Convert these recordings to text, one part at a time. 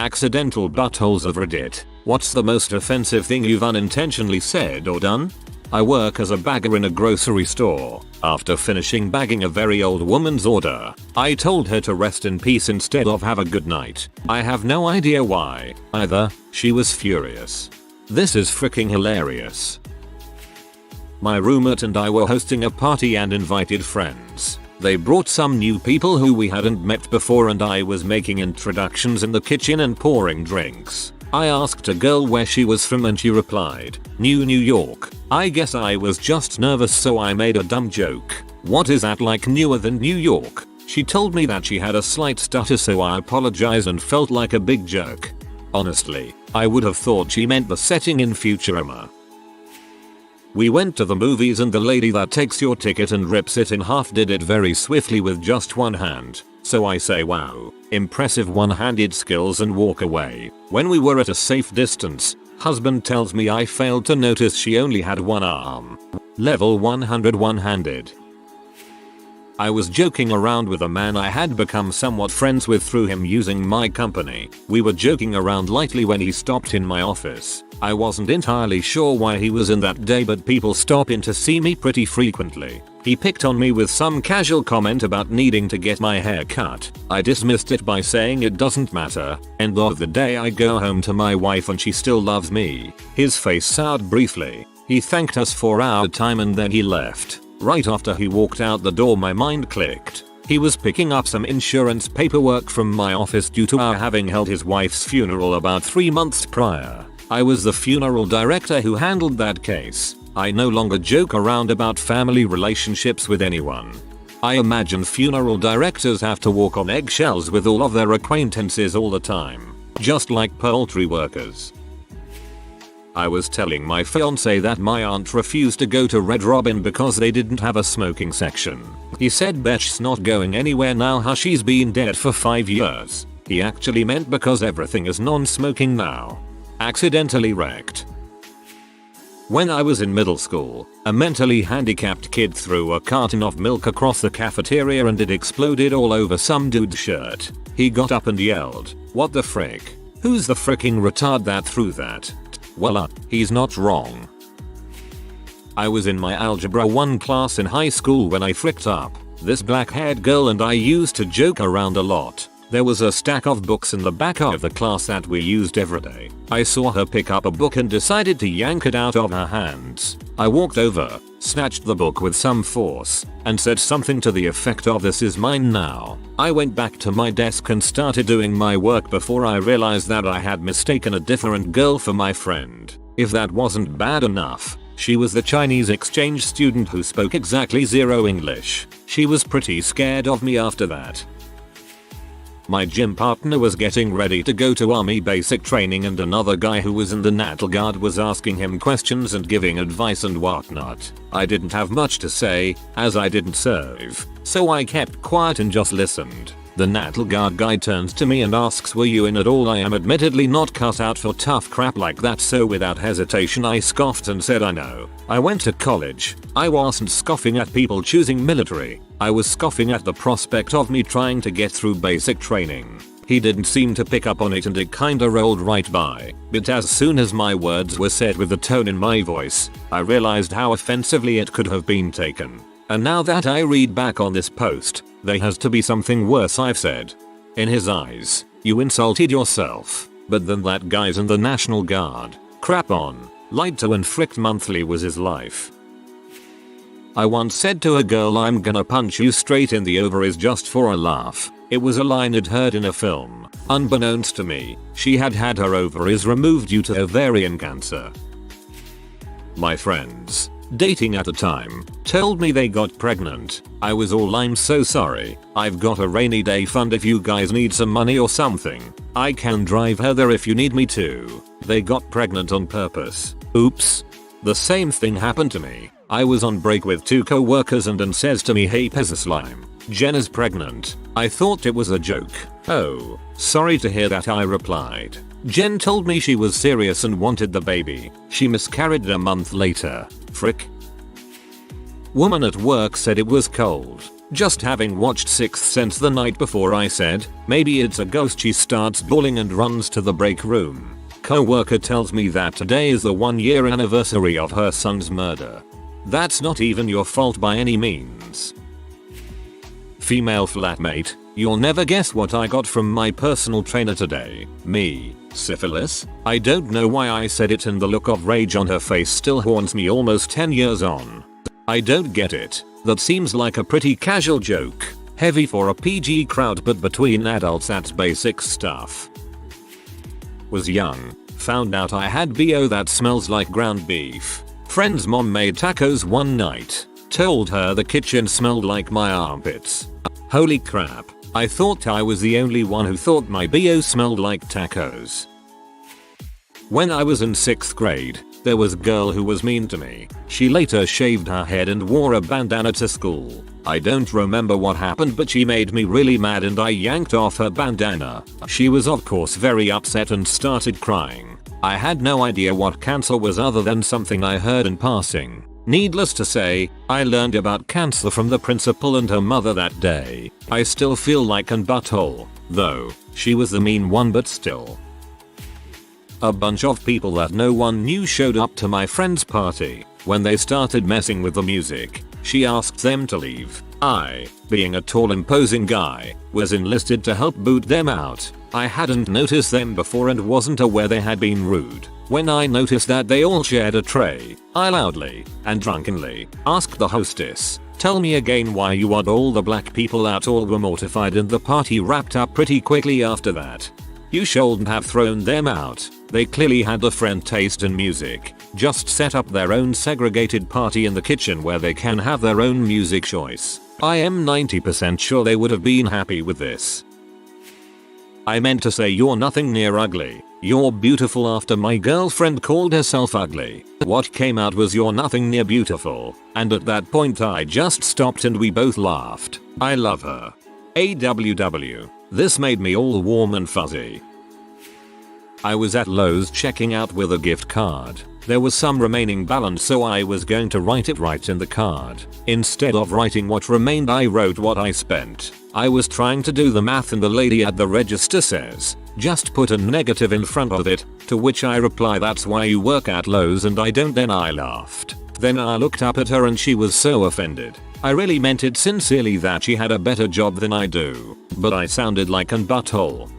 Accidental buttholes of Reddit. What's the most offensive thing you've unintentionally said or done? I work as a bagger in a grocery store. After finishing bagging a very old woman's order, I told her to rest in peace instead of have a good night. I have no idea why, either. She was furious. This is freaking hilarious. My roommate and I were hosting a party and invited friends. They brought some new people who we hadn't met before and I was making introductions in the kitchen and pouring drinks. I asked a girl where she was from and she replied, New York. I guess I was just nervous so I made a dumb joke. What is that like newer than New York? She told me that she had a slight stutter so I apologized and felt like a big jerk. Honestly, I would have thought she meant the setting in Futurama. We went to the movies and the lady that takes your ticket and rips it in half did it very swiftly with just one hand. So I say wow, impressive one-handed skills and walk away. When we were at a safe distance, husband tells me I failed to notice she only had one arm. Level 100 one-handed. I was joking around with a man I had become somewhat friends with through him using my company. We were joking around lightly when he stopped in my office. I wasn't entirely sure why he was in that day but people stop in to see me pretty frequently. He picked on me with some casual comment about needing to get my hair cut. I dismissed it by saying it doesn't matter. End of the day I go home to my wife and she still loves me. His face soured briefly. He thanked us for our time and then he left. Right after he walked out the door my mind clicked. He was picking up some insurance paperwork from my office due to our having held his wife's funeral about 3 months prior. I was the funeral director who handled that case. I no longer joke around about family relationships with anyone. I imagine funeral directors have to walk on eggshells with all of their acquaintances all the time. Just like poultry workers. I was telling my fiance that my aunt refused to go to Red Robin because they didn't have a smoking section. He said Betch's not going anywhere now how she's been dead for 5 years. He actually meant because everything is non-smoking now. Accidentally wrecked. When I was in middle school, a mentally handicapped kid threw a carton of milk across the cafeteria and it exploded all over some dude's shirt. He got up and yelled, "What the frick? Who's the fricking retard that threw that?" Well, he's not wrong. I was in my Algebra 1 class in high school when I fricked up. This black-haired girl and I used to joke around a lot. There was a stack of books in the back of the class that we used every day. I saw her pick up a book and decided to yank it out of her hands. I walked over, snatched the book with some force, and said something to the effect of "This is mine now." I went back to my desk and started doing my work before I realized that I had mistaken a different girl for my friend. If that wasn't bad enough, she was the Chinese exchange student who spoke exactly zero English. She was pretty scared of me after that. My gym partner was getting ready to go to army basic training and another guy who was in the Natal Guard was asking him questions and giving advice and whatnot. I didn't have much to say, as I didn't serve, so I kept quiet and just listened. The Natal Guard guy turns to me and asks, "Were you in at all?" I am admittedly not cut out for tough crap like that, so without hesitation I scoffed and said I know. I went to college. I wasn't scoffing at people choosing military. I was scoffing at the prospect of me trying to get through basic training. He didn't seem to pick up on it and it kinda rolled right by. But as soon as my words were said with the tone in my voice, I realized how offensively it could have been taken. And now that I read back on this post, there has to be something worse I've said. In his eyes, you insulted yourself. But then that guy's in the National Guard. Crap on. Lied to and fricked monthly was his life. I once said to a girl, "I'm gonna punch you straight in the ovaries just for a laugh." It was a line I'd heard in a film. Unbeknownst to me, she had had her ovaries removed due to ovarian cancer. My friends, dating at the time, told me they got pregnant. I was all, "I'm so sorry. I've got a rainy day fund if you guys need some money or something. I can drive her there if you need me to." They got pregnant on purpose. Oops. The same thing happened to me. I was on break with 2 co-workers and says to me, "Hey Pizza Slime, Jen is pregnant." I thought it was a joke. "Oh, sorry to hear that," I replied. Jen told me she was serious and wanted the baby. She miscarried a month later. Frick. Woman at work said it was cold. Just having watched Sixth Sense the night before, I said, maybe it's a ghost. She starts bawling and runs to the break room. Co-worker tells me that today is the 1-year anniversary of her son's murder. That's not even your fault by any means. Female flatmate, you'll never guess what I got from my personal trainer today. Me. Syphilis? I don't know why I said it, and the look of rage on her face still haunts me almost 10 years on. I don't get it. That seems like a pretty casual joke. Heavy for a PG crowd, but between adults that's basic stuff. Was young. Found out I had BO that smells like ground beef. Friend's mom made tacos one night. Told her the kitchen smelled like my armpits. Holy crap. I thought I was the only one who thought my BO smelled like tacos. When I was in 6th grade, there was a girl who was mean to me. She later shaved her head and wore a bandana to school. I don't remember what happened, but she made me really mad and I yanked off her bandana. She was of course very upset and started crying. I had no idea what cancer was other than something I heard in passing. Needless to say, I learned about cancer from the principal and her mother that day. I still feel like an butthole, though. She was the mean one, but still. A bunch of people that no one knew showed up to my friend's party. When they started messing with the music, she asked them to leave. I, being a tall imposing guy, was enlisted to help boot them out. I hadn't noticed them before and wasn't aware they had been rude. When I noticed that they all shared a tray, I loudly and drunkenly asked the hostess, "Tell me again why you want all the black people out." All were mortified and the party wrapped up pretty quickly after that. You shouldn't have thrown them out. They clearly had different taste in music. Just set up their own segregated party in the kitchen where they can have their own music choice. I am 90% sure they would have been happy with this. I meant to say you're nothing near ugly. You're beautiful after my girlfriend called herself ugly. What came out was you're nothing near beautiful. And at that point I just stopped and we both laughed. I love her. AWW. This made me all warm and fuzzy. I was at Lowe's checking out with a gift card. There was some remaining balance, so I was going to write it right in the card. Instead of writing what remained, I wrote what I spent. I was trying to do the math and the lady at the register says, "Just put a negative in front of it," to which I reply, "That's why you work at Lowe's and I don't." Then I laughed. Then I looked up at her and she was so offended. I really meant it sincerely that she had a better job than I do, but I sounded like an butthole.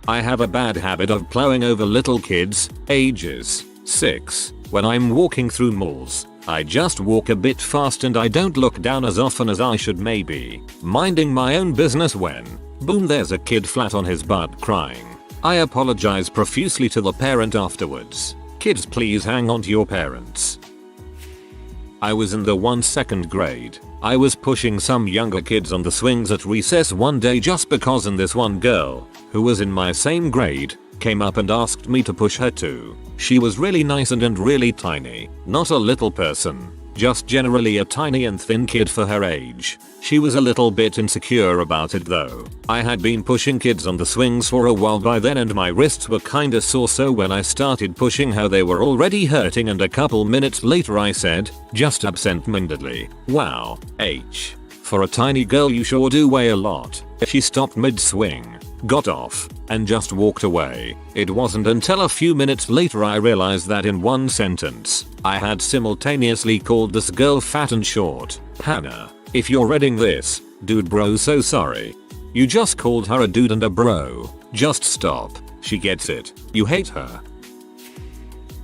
I have a bad habit of plowing over little kids, ages 6, when I'm walking through malls. I just walk a bit fast and I don't look down as often as I should, maybe minding my own business, when, boom, there's a kid flat on his butt crying. I apologize profusely to the parent afterwards. Kids, please hang on to your parents. I was in the 2nd grade. I was pushing some younger kids on the swings at recess one day just because, and this one girl, who was in my same grade, came up and asked me to push her too. She was really nice and really tiny. Not a little person. Just generally a tiny and thin kid for her age. She was a little bit insecure about it though. I had been pushing kids on the swings for a while by then and my wrists were kinda sore, so when I started pushing her they were already hurting, and a couple minutes later I said, just absent-mindedly, "Wow, H. For a tiny girl you sure do weigh a lot." She stopped mid-swing, got off, and just walked away. It wasn't until a few minutes later I realized that in one sentence, I had simultaneously called this girl fat and short. Hannah, if you're reading this, dude bro, so sorry. You just called her a dude and a bro. Just stop. She gets it. You hate her.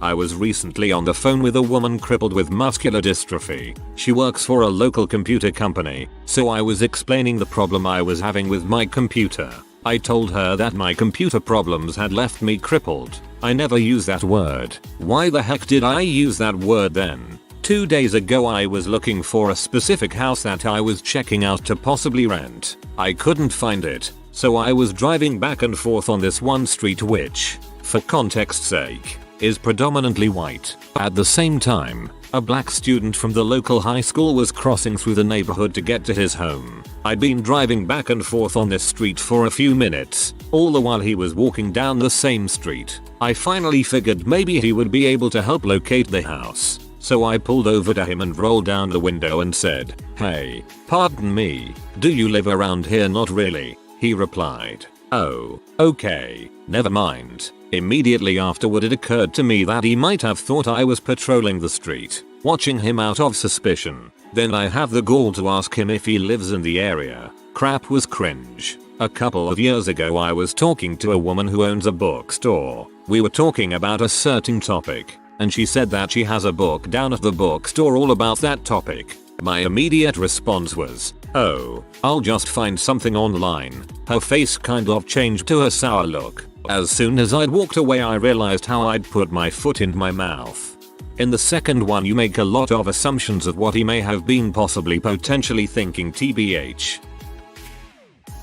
I was recently on the phone with a woman crippled with muscular dystrophy. She works for a local computer company, so I was explaining the problem I was having with my computer. I told her that my computer problems had left me crippled. I never use that word. Why the heck did I use that word then? 2 days ago I was looking for a specific house that I was checking out to possibly rent. I couldn't find it, so I was driving back and forth on this one street which, for context's sake, is predominantly white. At the same time, a black student from the local high school was crossing through the neighborhood to get to his home. I'd been driving back and forth on this street for a few minutes, all the while he was walking down the same street. I finally figured maybe he would be able to help locate the house. So I pulled over to him and rolled down the window and said, "Hey, pardon me, do you live around here?" "Not really," he replied. "Oh, okay, never mind." Immediately afterward it occurred to me that he might have thought I was patrolling the street, watching him out of suspicion. Then I have the gall to ask him if he lives in the area. Crap was cringe. A couple of years ago I was talking to a woman who owns a bookstore. We were talking about a certain topic, and she said that she has a book down at the bookstore all about that topic. My immediate response was, "Oh, I'll just find something online." Her face kind of changed to a sour look. As soon as I'd walked away I realized how I'd put my foot in my mouth. In the second one you make a lot of assumptions of what he may have been possibly potentially thinking. TBH.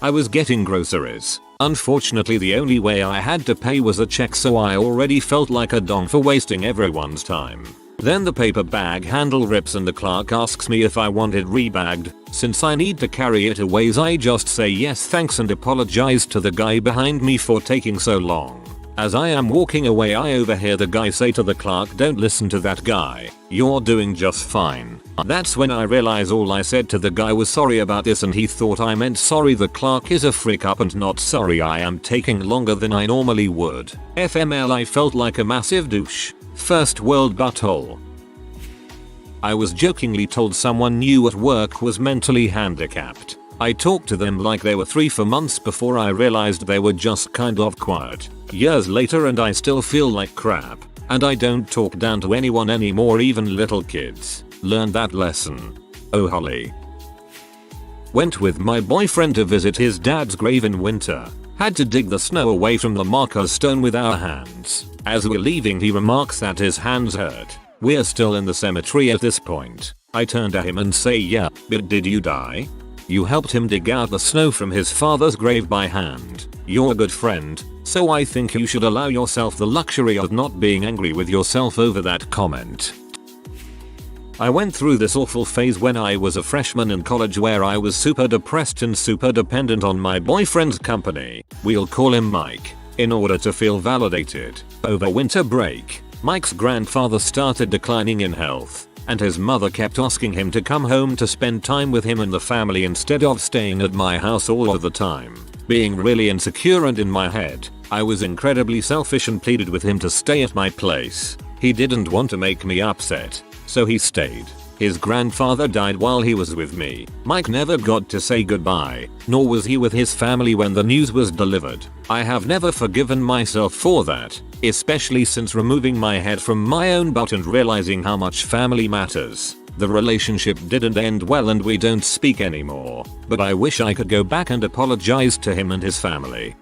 I was getting groceries. Unfortunately the only way I had to pay was a check, so I already felt like a dong for wasting everyone's time. Then the paper bag handle rips and the clerk asks me if I want it rebagged. Since I need to carry it away I just say yes thanks and apologize to the guy behind me for taking so long. As I am walking away I overhear the guy say to the clerk, "Don't listen to that guy, you're doing just fine." That's when I realize all I said to the guy was sorry about this and he thought I meant sorry the clerk is a freak up and not sorry I am taking longer than I normally would. FML I felt like a massive douche. First world butthole. I was jokingly told someone new at work was mentally handicapped. I talked to them like they were 3 for months before I realized they were just kind of quiet. Years later and I still feel like crap. And I don't talk down to anyone anymore, even little kids. Learned that lesson. Oh Holly. Went with my boyfriend to visit his dad's grave in winter. Had to dig the snow away from the marker stone with our hands. As we're leaving he remarks that his hands hurt. We're still in the cemetery at this point. I turn to him and say, "Yeah, but did you die? You helped him dig out the snow from his father's grave by hand. You're a good friend, so I think you should allow yourself the luxury of not being angry with yourself over that comment." I went through this awful phase when I was a freshman in college where I was super depressed and super dependent on my boyfriend's company. We'll call him Mike. In order to feel validated. Over winter break, Mike's grandfather started declining in health, and his mother kept asking him to come home to spend time with him and the family instead of staying at my house all of the time. Being really insecure and in my head, I was incredibly selfish and pleaded with him to stay at my place. He didn't want to make me upset, so he stayed. His grandfather died while he was with me. Mike never got to say goodbye, nor was he with his family when the news was delivered. I have never forgiven myself for that, especially since removing my head from my own butt and realizing how much family matters. The relationship didn't end well and we don't speak anymore, but I wish I could go back and apologize to him and his family.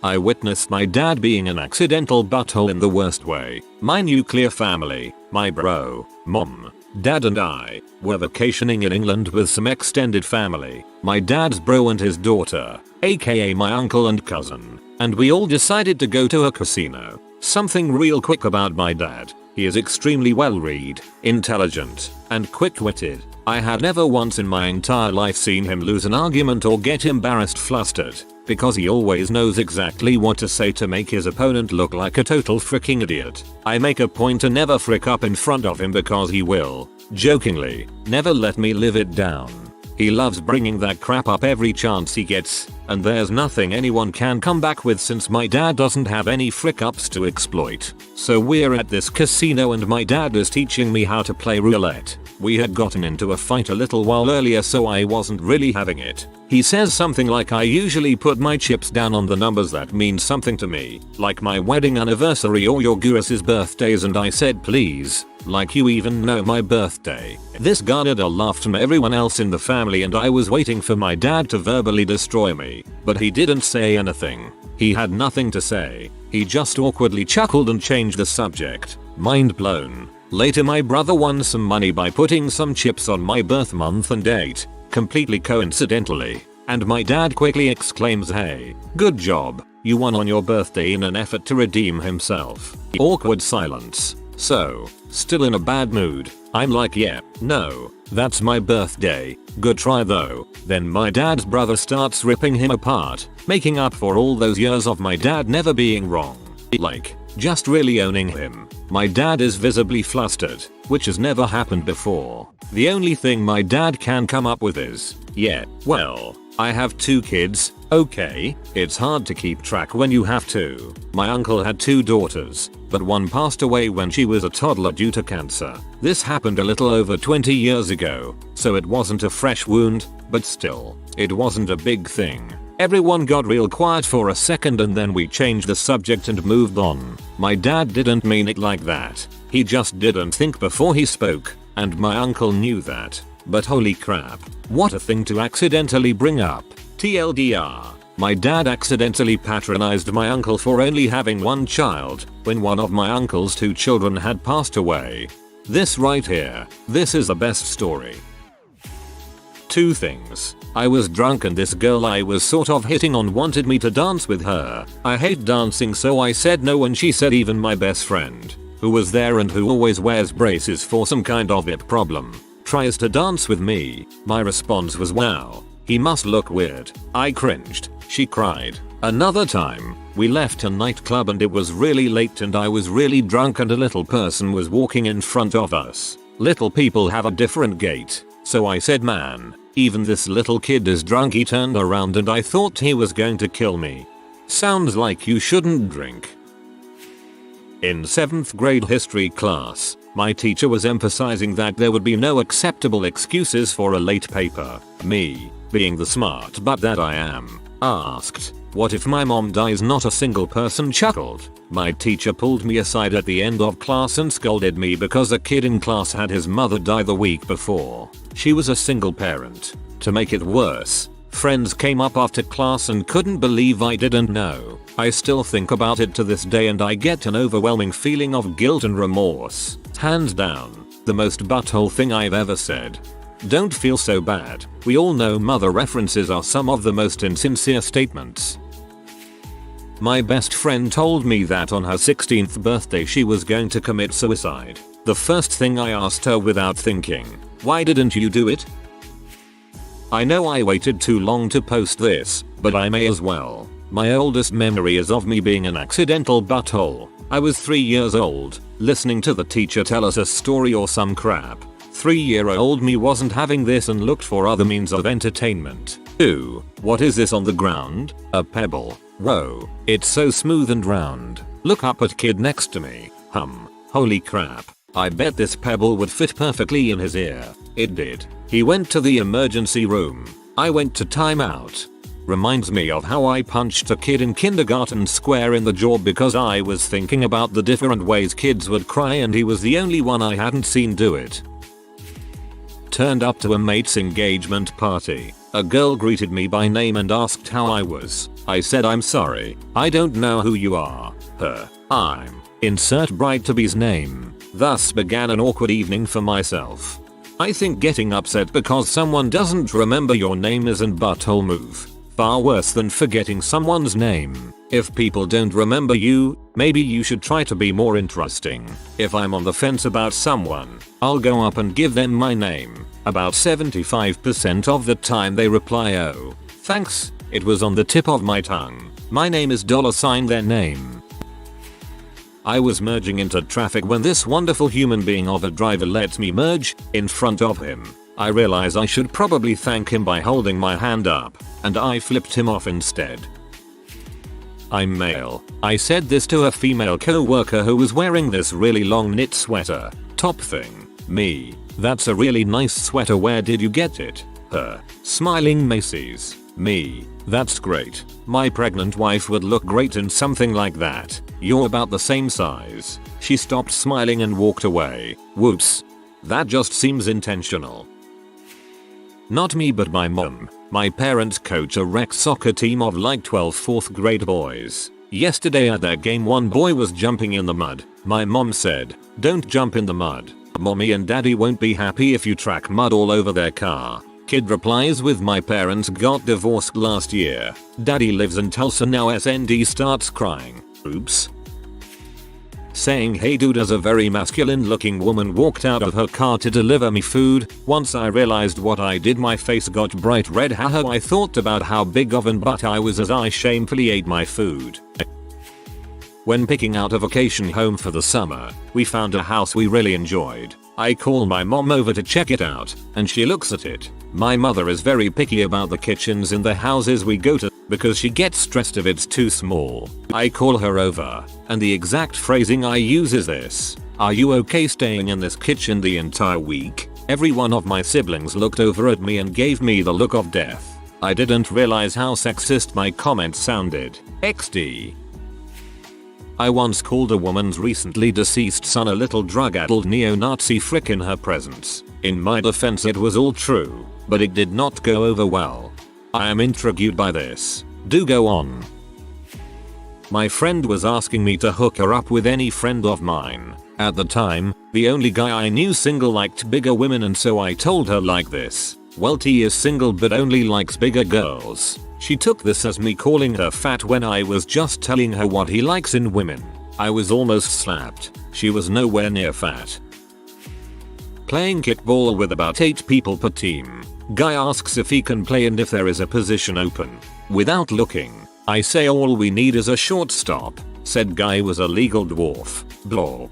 I witnessed my dad being an accidental butthole in the worst way. My nuclear family, my bro, mom, dad and I, were vacationing in England with some extended family. My dad's bro and his daughter, aka my uncle and cousin. And we all decided to go to a casino. Something real quick about my dad. He is extremely well read, intelligent, and quick-witted. I had never once in my entire life seen him lose an argument or get embarrassed flustered, because he always knows exactly what to say to make his opponent look like a total freaking idiot. I make a point to never frick up in front of him because he will, jokingly, never let me live it down. He loves bringing that crap up every chance he gets, and there's nothing anyone can come back with since my dad doesn't have any frick ups to exploit. So we're at this casino and my dad is teaching me how to play roulette. We had gotten into a fight a little while earlier so I wasn't really having it. He says something like, "I usually put my chips down on the numbers that mean something to me, like my wedding anniversary or your Gurus's birthdays," and I said, "Please, like you even know my birthday." This garnered a laugh from everyone else in the family and I was waiting for my dad to verbally destroy me, but he didn't say anything. He had nothing to say. He just awkwardly chuckled and changed the subject. Mind blown. Later my brother won some money by putting some chips on my birth month and date, completely coincidentally, and my dad quickly exclaims, "Hey, good job, you won on your birthday," in an effort to redeem himself. Awkward silence. So, still in a bad mood, I'm like, "Yeah, no, that's my birthday, good try though." Then my dad's brother starts ripping him apart, making up for all those years of my dad never being wrong. Like, Just really owning him. My dad is visibly flustered, which has never happened before. The only thing my dad can come up with is, yeah, well, I have 2 kids, okay, it's hard to keep track when you have to. My uncle had 2 daughters, but one passed away when she was a toddler due to cancer. This happened a little over 20 years ago, so it wasn't a fresh wound, but still, it wasn't a big thing. Everyone got real quiet for a second and then we changed the subject and moved on. My dad didn't mean it like that. He just didn't think before he spoke, and my uncle knew that. But holy crap, what a thing to accidentally bring up. TLDR. My dad accidentally patronized my uncle for only having 1 child, when one of my uncle's 2 children had passed away. This right here, this is the best story. 2 things. I was drunk and this girl I was sort of hitting on wanted me to dance with her. I hate dancing so I said no and she said even my best friend, who was there and who always wears braces for some kind of hip problem, tries to dance with me. My response was wow, he must look weird. I cringed. She cried. Another time, we left a nightclub and it was really late and I was really drunk and a little person was walking in front of us. Little people have a different gait. So I said man, even this little kid is drunk. He turned around and I thought he was going to kill me. Sounds like you shouldn't drink. In 7th grade history class, my teacher was emphasizing that there would be no acceptable excuses for a late paper. Me, being the smart butt that I am, asked, what if my mom dies? Not a single person chuckled. My teacher pulled me aside at the end of class and scolded me because a kid in class had his mother die the week before. She was a single parent. To make it worse, friends came up after class and couldn't believe I didn't know. I still think about it to this day and I get an overwhelming feeling of guilt and remorse. Hands down, the most butthole thing I've ever said. Don't feel so bad. We all know mother references are some of the most insincere statements. My best friend told me that on her 16th birthday she was going to commit suicide. The first thing I asked her without thinking, why didn't you do it? I know I waited too long to post this, but I may as well. My oldest memory is of me being an accidental butthole. I was 3 years old, listening to the teacher tell us a story or some crap. 3-year-old me wasn't having this and looked for other means of entertainment. Ooh, what is this on the ground? A pebble. Whoa, it's so smooth and round. Look up at kid next to me. Holy crap. I bet this pebble would fit perfectly in his ear. It did. He went to the emergency room. I went to timeout. Reminds me of how I punched a kid in kindergarten square in the jaw because I was thinking about the different ways kids would cry and he was the only one I hadn't seen do it. Turned up to a mate's engagement party. A girl greeted me by name and asked how I was. I said I'm sorry, I don't know who you are. I'm. Insert bride to be's name. Thus began an awkward evening for myself. I think getting upset because someone doesn't remember your name isn't butthole move. Far worse than forgetting someone's name. If people don't remember you, maybe you should try to be more interesting. If I'm on the fence about someone, I'll go up and give them my name. About 75% of the time they reply oh, thanks, it was on the tip of my tongue. My name is $their name. I was merging into traffic when this wonderful human being of a driver lets me merge in front of him. I realize I should probably thank him by holding my hand up, and I flipped him off instead. I'm male. I said this to a female co-worker who was wearing this really long knit sweater top thing. Me. That's a really nice sweater. Where did you get it? Her. Smiling Macy's. Me. That's great. My pregnant wife would look great in something like that. You're about the same size. She stopped smiling and walked away. Whoops. That just seems intentional. Not me but my mom. My parents coach a rec soccer team of like 12 4th grade boys. Yesterday at their game one boy was jumping in the mud. My mom said, don't jump in the mud. Mommy and daddy won't be happy if you track mud all over their car. Kid replies with my parents got divorced last year. Daddy lives in Tulsa now. SND starts crying. Oops. Saying hey dude as a very masculine looking woman walked out of her car to deliver me food. Once I realized what I did my face got bright red. Haha, I thought about how big of an butt I was as I shamefully ate my food. When picking out a vacation home for the summer, we found a house we really enjoyed. I call my mom over to check it out, and she looks at it. My mother is very picky about the kitchens in the houses we go to because she gets stressed if it's too small. I call her over, and the exact phrasing I use is this: "Are you okay staying in this kitchen the entire week?" Every one of my siblings looked over at me and gave me the look of death. I didn't realize how sexist my comments sounded. XD. I once called a woman's recently deceased son a little drug-addled neo-Nazi frick in her presence. In my defense, it was all true, but it did not go over well. I am intrigued by this. Do go on. My friend was asking me to hook her up with any friend of mine. At the time, the only guy I knew single liked bigger women, and so I told her like this: "Well, T is single but only likes bigger girls." She took this as me calling her fat when I was just telling her what he likes in women. I was almost slapped. She was nowhere near fat. Playing kickball with about 8 people per team. Guy asks if he can play and if there is a position open. Without looking, I say all we need is a shortstop. Said guy was a legal dwarf. Blorp.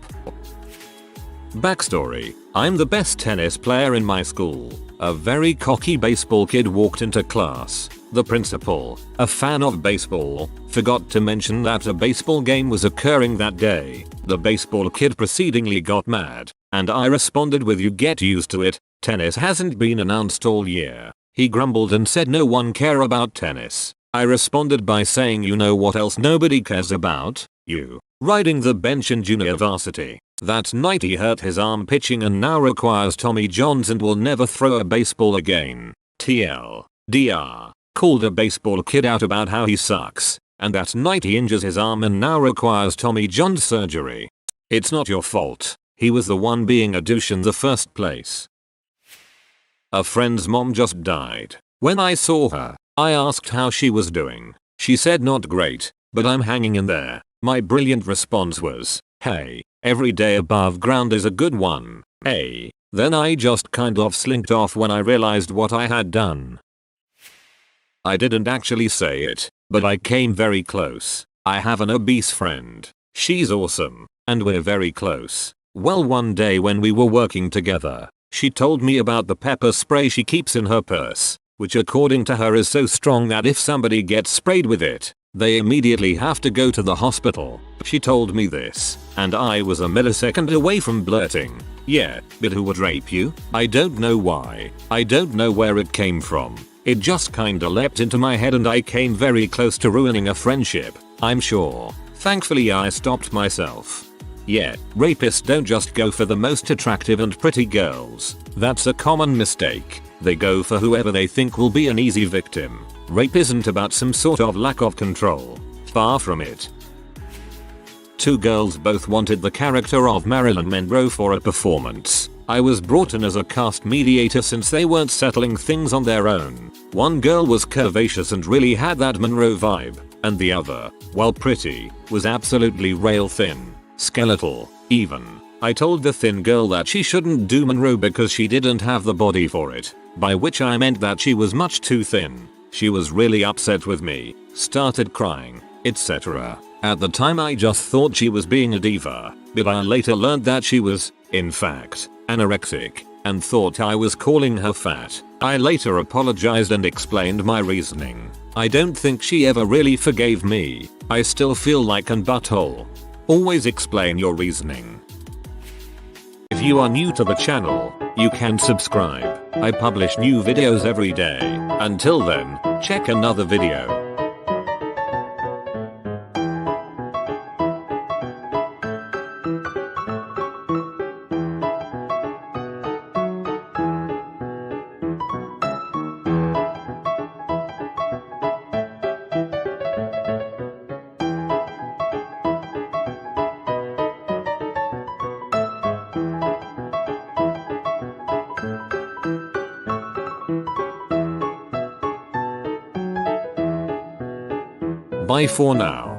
Backstory: I'm the best tennis player in my school. A very cocky baseball kid walked into class. The principal, a fan of baseball, forgot to mention that a baseball game was occurring that day. The baseball kid proceedingly got mad, and I responded with, "You get used to it, tennis hasn't been announced all year." He grumbled and said no one care about tennis. I responded by saying, "You know what else nobody cares about? You. Riding the bench in junior varsity." That night he hurt his arm pitching and now requires Tommy Johns and will never throw a baseball again. TL. DR. Called a baseball kid out about how he sucks, and that night he injures his arm and now requires Tommy John surgery. It's not your fault. He was the one being a douche in the first place. A friend's mom just died. When I saw her, I asked how she was doing. She said not great, but I'm hanging in there. My brilliant response was, "Hey, every day above ground is a good one, eh?" Then I just kind of slinked off when I realized what I had done. I didn't actually say it, but I came very close. I have an obese friend. She's awesome, and we're very close. Well, one day when we were working together, she told me about the pepper spray she keeps in her purse, which according to her is so strong that if somebody gets sprayed with it, they immediately have to go to the hospital. She told me this, and I was a millisecond away from blurting, "Yeah, but who would rape you?" I don't know why. I don't know where it came from. It just kinda leapt into my head and I came very close to ruining a friendship, I'm sure. Thankfully I stopped myself. Yeah, rapists don't just go for the most attractive and pretty girls. That's a common mistake. They go for whoever they think will be an easy victim. Rape isn't about some sort of lack of control. Far from it. 2 girls both wanted the character of Marilyn Monroe for a performance. I was brought in as a cast mediator since they weren't settling things on their own. One girl was curvaceous and really had that Monroe vibe, and the other, while pretty, was absolutely rail thin, skeletal, even. I told the thin girl that she shouldn't do Monroe because she didn't have the body for it, by which I meant that she was much too thin. She was really upset with me, started crying, etc. At the time I just thought she was being a diva, but I later learned that she was, in fact, anorexic, and thought I was calling her fat. I later apologized and explained my reasoning. I don't think she ever really forgave me. I still feel like an butthole. Always explain your reasoning. If you are new to the channel, you can subscribe. I publish new videos every day. Until then, check another video. Bye for now.